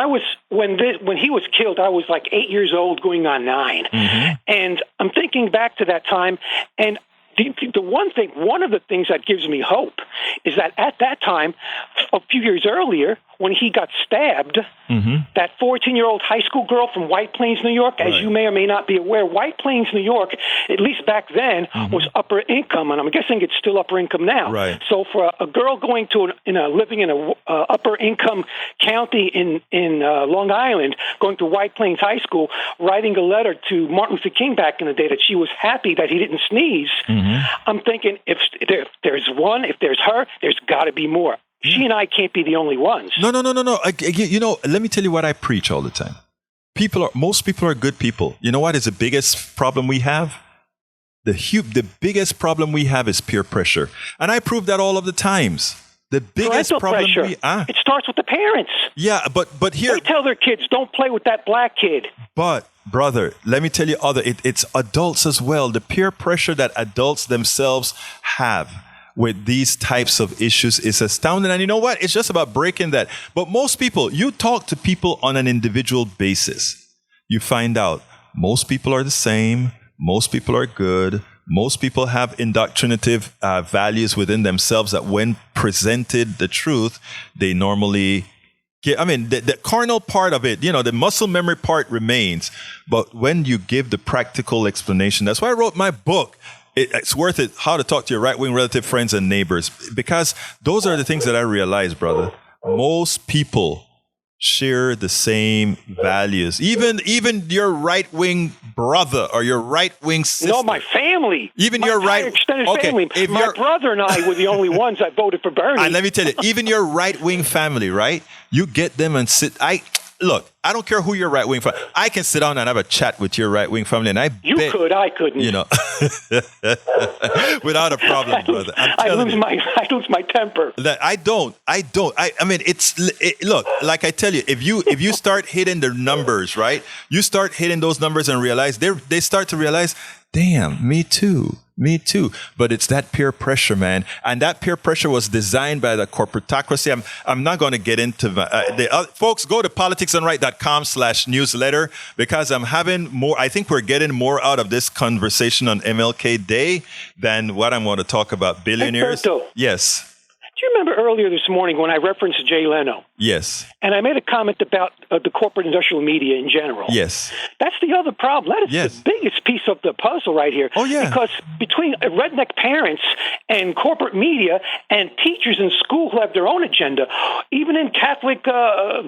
F: he was killed, I was like 8 years old, going on 9, mm-hmm. and I'm thinking back to that time. And one of the things that gives me hope is that at that time, a few years earlier, when he got stabbed, mm-hmm. that 14-year-old high school girl from White Plains, New York, as you may or may not be aware, White Plains, New York, at least back then, mm-hmm. was upper income, and I'm guessing it's still upper income now.
A: Right.
F: So for a girl going living in a upper income county in Long Island, going to White Plains High School, writing a letter to Martin Luther King back in the day that she was happy that he didn't sneeze, mm-hmm. I'm thinking if there's one, if there's her, there's got to be more. She and I can't be the only ones.
A: No. Let me tell you what I preach all the time. Most people are good people. You know what is the biggest problem we have? The biggest problem we have is peer pressure. And I prove that all of the times. The biggest problem
F: it starts with the parents.
A: Yeah, but here...
F: They tell their kids, don't play with that black kid.
A: But, brother, let me tell you it's adults as well. The peer pressure that adults themselves have with these types of issues is astounding. And you know what? It's just about breaking that. But most people, you talk to people on an individual basis. You find out most people are the same. Most people are good. Most people have indoctrinative values within themselves that when presented the truth, they normally get. I mean, the carnal part of it, the muscle memory part remains. But when you give the practical explanation, that's why I wrote my book. It's worth it, How to Talk to Your Right-Wing Relative Friends and Neighbors, because those are the things that I realize, brother. Most people share the same values. Even your right-wing brother or your right-wing sister.
F: No, my family.
A: Even your
F: extended family. My brother and I were the only ones that voted for Bernie.
A: And let me tell you, even your right-wing family, right? You get them and sit. Look, I don't care who your right-wing family. I can sit down and have a chat with your right-wing family, and I
F: could, I couldn't.
A: Without a problem, brother. I
F: lose my temper.
A: I don't. I mean, look, like I tell you, if you start hitting the numbers, right? You start hitting those numbers and realize they start to realize, damn, me too. But it's that peer pressure, man. And that peer pressure was designed by the corporatocracy. I'm not going to get into folks, go to politicsandright.com/newsletter because I'm having more. I think we're getting more out of this conversation on MLK Day than what I'm going to talk about billionaires.
F: Hey,
A: yes.
F: Do you remember earlier this morning when I referenced Jay Leno?
A: Yes.
F: And I made a comment about the corporate industrial media in general.
A: Yes.
F: That's the other problem. That is the biggest piece of the puzzle right here.
A: Oh, yeah.
F: Because between redneck parents and corporate media and teachers in school who have their own agenda, even in Catholic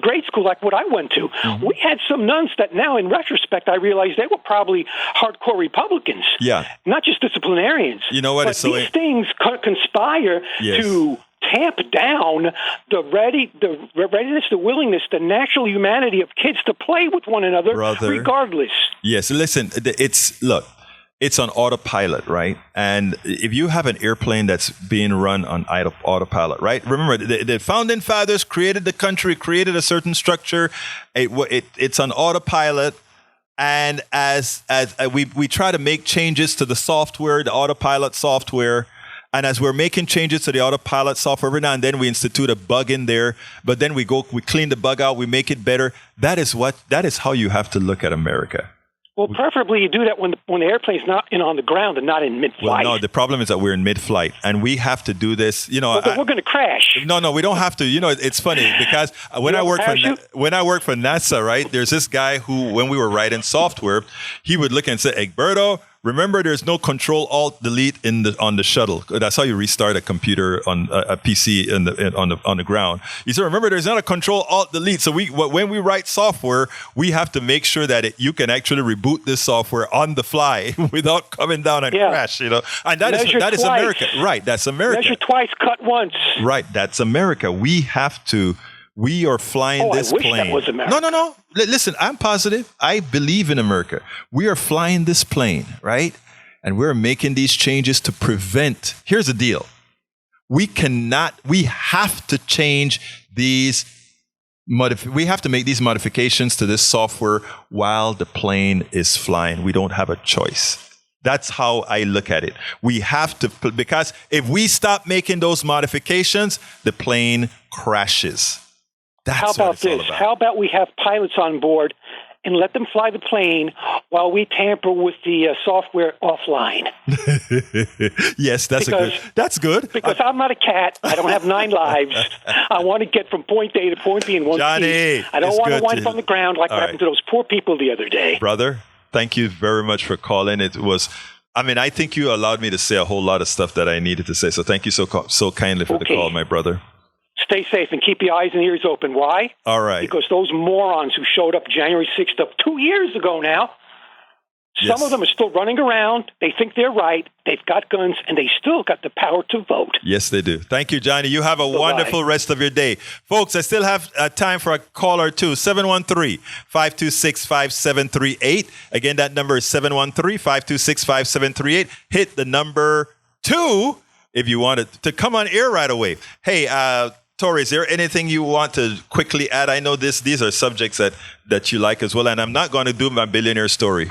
F: grade school like what I went to, we had some nuns that now, in retrospect, I realize they were probably hardcore Republicans.
A: Yeah.
F: Not just disciplinarians.
A: You know what?
F: But these things conspire to tamp down the readiness, the willingness, the natural humanity of kids to play with one another, regardless. Yes,
A: listen, it's on autopilot, right? And if you have an airplane that's being run on autopilot, right? Remember, the founding fathers created the country, created a certain structure. It's on autopilot. And as we try to make changes to the software, the autopilot software, and as we're making changes to the autopilot software, every now and then we institute a bug in there, but then we clean the bug out, we make it better. That is how you have to look at America.
F: Well, preferably you do that when the airplane's not on the ground and not in mid-flight.
A: Well, no, the problem is that we're in mid-flight, and we have to do this. You know,
F: we're going to crash.
A: No, we don't have to. You know, it's funny because when I worked for NASA, right? There's this guy who, when we were writing software, he would look and say, "Egberto, remember, there's no Control-Alt-Delete on the shuttle. That's how you restart a computer on a PC on the ground." He said, "Remember, there's not a Control-Alt-Delete. So when we write software, we have to make sure that you can actually reboot this software on the fly without coming down and crash." You know, and that is America, right? That's America.
F: Measure twice, cut once.
A: Right. That's America. We are flying this plane.
F: I wish that was America.
A: No. Listen, I'm positive. I believe in America. We are flying this plane, right? And we're making these changes to prevent. Here's the deal. We have to change these. We have to make these modifications to this software while the plane is flying. We don't have a choice. That's how I look at it. We have to, because if we stop making those modifications, the plane crashes.
F: How about this? How about we have pilots on board and let them fly the plane while we tamper with the software offline?
A: Yes, that's good.
F: Because I'm not a cat. I don't have 9 lives. I want to get from point A to point B in one piece. I don't want to wind up on the ground like what happened to those poor people the other day.
A: Brother, thank you very much for calling. I think you allowed me to say a whole lot of stuff that I needed to say. So thank you so kindly for the call, my brother.
F: Stay safe and keep your eyes and ears open. Why?
A: All right.
F: Because those morons who showed up January 6th of 2 years ago now, some of them are still running around. They think they're right. They've got guns, and they still got the power to vote.
A: Yes, they do. Thank you, Johnny. You have a wonderful rest of your day. Folks, I still have time for a call or two. 713-526-5738. Again, that number is 713-526-5738. Hit the number 2 if you wanted to come on air right away. Hey, Tori, is there anything you want to quickly add? I know these are subjects that you like as well, and I'm not going to do my billionaire story.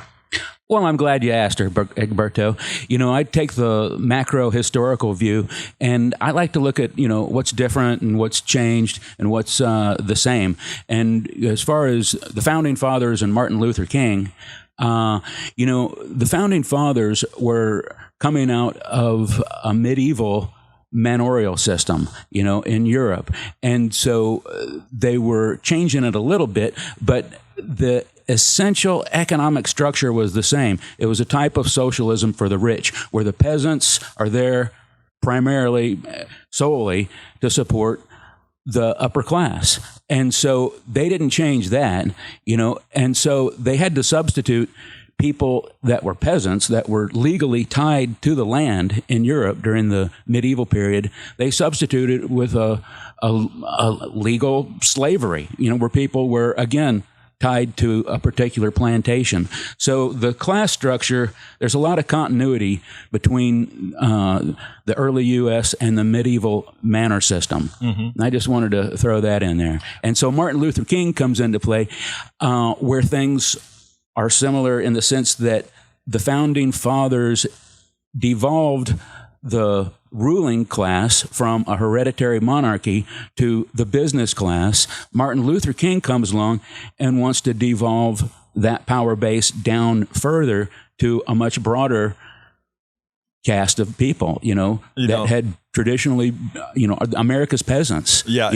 B: Well, I'm glad you asked her, Egberto. You know, I take the macro historical view, and I like to look at, what's different and what's changed and what's the same. And as far as the Founding Fathers and Martin Luther King, the Founding Fathers were coming out of a medieval manorial system, in Europe. And so they were changing it a little bit, but the essential economic structure was the same. It was a type of socialism for the rich, where the peasants are there primarily, solely to support the upper class. And so they didn't change that, and so they had to substitute people that were peasants, that were legally tied to the land in Europe during the medieval period. They substituted with a legal slavery, where people were, again, tied to a particular plantation. So the class structure, there's a lot of continuity between the early U.S. and the medieval manor system. And I just wanted to throw that in there. And so Martin Luther King comes into play where things are similar in the sense that the founding fathers devolved the ruling class from a hereditary monarchy to the business class. Martin Luther King comes along and wants to devolve that power base down further to a much broader cast of people, that had traditionally, America's peasants.
A: Yeah,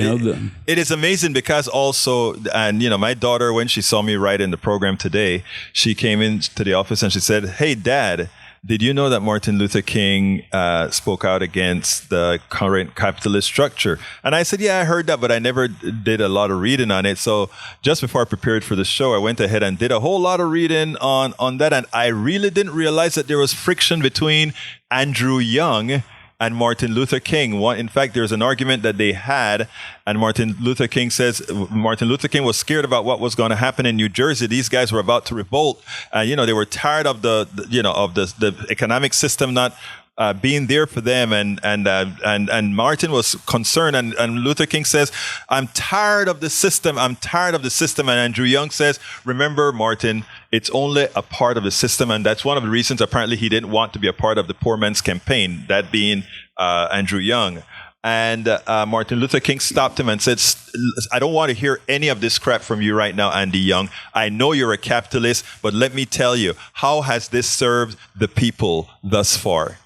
A: it is amazing because also, and my daughter, when she saw me write in the program today, she came into the office and she said, "Hey, Dad, did you know that Martin Luther King spoke out against the current capitalist structure?" And I said, "Yeah, I heard that, but I never did a lot of reading on it." So just before I prepared for the show, I went ahead and did a whole lot of reading on that. And I really didn't realize that there was friction between Andrew Young and Martin Luther King. In fact, there's an argument that they had, and Martin Luther King says Martin Luther King was scared about what was going to happen in New Jersey. These guys were about to revolt. They were tired of the economic system not being there for them, and Martin was concerned, and Luther King says, "I'm tired of the system. I'm tired of the system." And Andrew Young says, "Remember, Martin, it's only a part of the system," and that's one of the reasons apparently he didn't want to be a part of the poor man's campaign. That being Andrew Young. And Martin Luther King stopped him and said, "I don't want to hear any of this crap from you right now, Andy Young. I know you're a capitalist, but let me tell you, how has this served the people thus far?"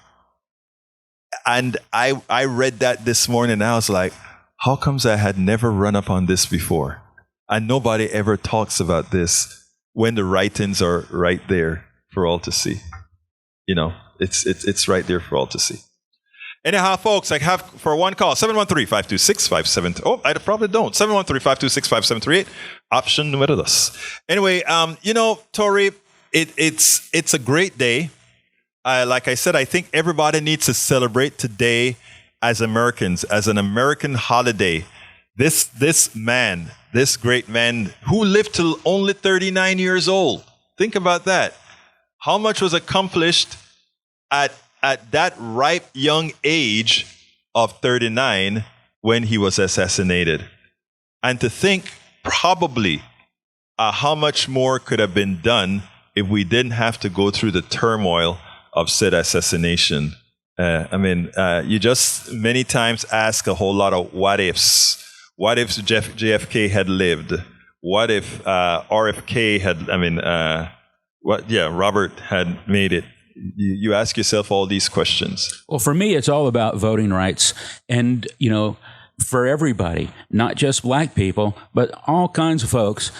A: And I read that this morning, and I was like, how comes I had never run up on this before? And nobody ever talks about this when the writings are right there for all to see. It's right there for all to see. Anyhow, folks, I have for one call, 713-526-5738. Oh, I probably don't. 713-526-5738. Option numero dos. Anyway, Tori, it's a great day. Like I said, I think everybody needs to celebrate today as Americans, as an American holiday. This great man who lived till only 39 years old. Think about that. How much was accomplished at that ripe young age of 39 when he was assassinated? And to think probably how much more could have been done if we didn't have to go through the turmoil of said assassination. You just many times ask a whole lot of what ifs. What if JFK had lived? What if RFK had, Robert had made it? You ask yourself all these questions.
B: Well, for me, it's all about voting rights. And, for everybody, not just black people, but all kinds of folks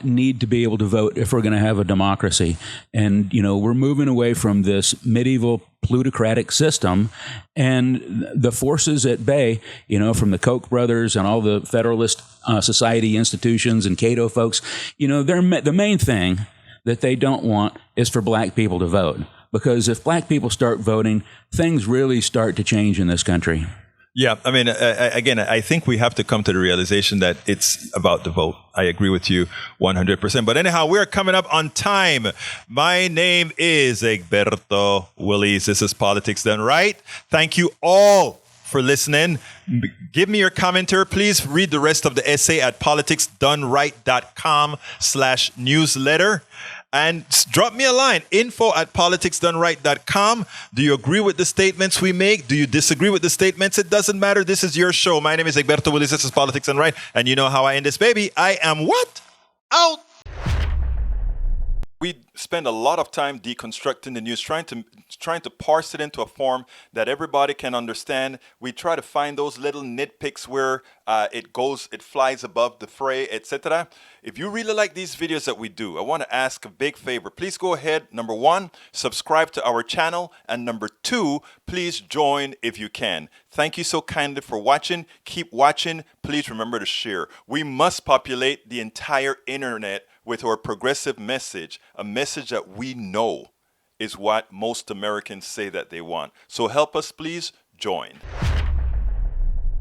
B: need to be able to vote if we're going to have a democracy. And, we're moving away from this medieval plutocratic system, and the forces at bay, from the Koch brothers and all the Federalist Society institutions and Cato folks, the main thing that they don't want is for black people to vote. Because if black people start voting, things really start to change in this country.
A: Yeah, again, I think we have to come to the realization that it's about the vote. I agree with you 100%. But anyhow, we're coming up on time. My name is Egberto Willies. This is Politics Done Right. Thank you all for listening. Give me your commentary. Please read the rest of the essay at politicsdoneright.com/newsletter. And drop me a line, info@politicsdoneright.com. Do you agree with the statements we make? Do you disagree with the statements? It doesn't matter. This is your show. My name is Egberto Willies. This is Politics Done Right. And you know how I end this, baby. I am what? Out. We spend a lot of time deconstructing the news, trying to parse it into a form that everybody can understand. We try to find those little nitpicks where it flies above the fray, etc. If you really like these videos that we do, I want to ask a big favor. Please go ahead, number one, subscribe to our channel, and number two, please join if you can. Thank you so kindly for watching. Keep watching. Please remember to share. We must populate the entire internet with our progressive message, a message that we know is what most Americans say that they want. So help us, please join.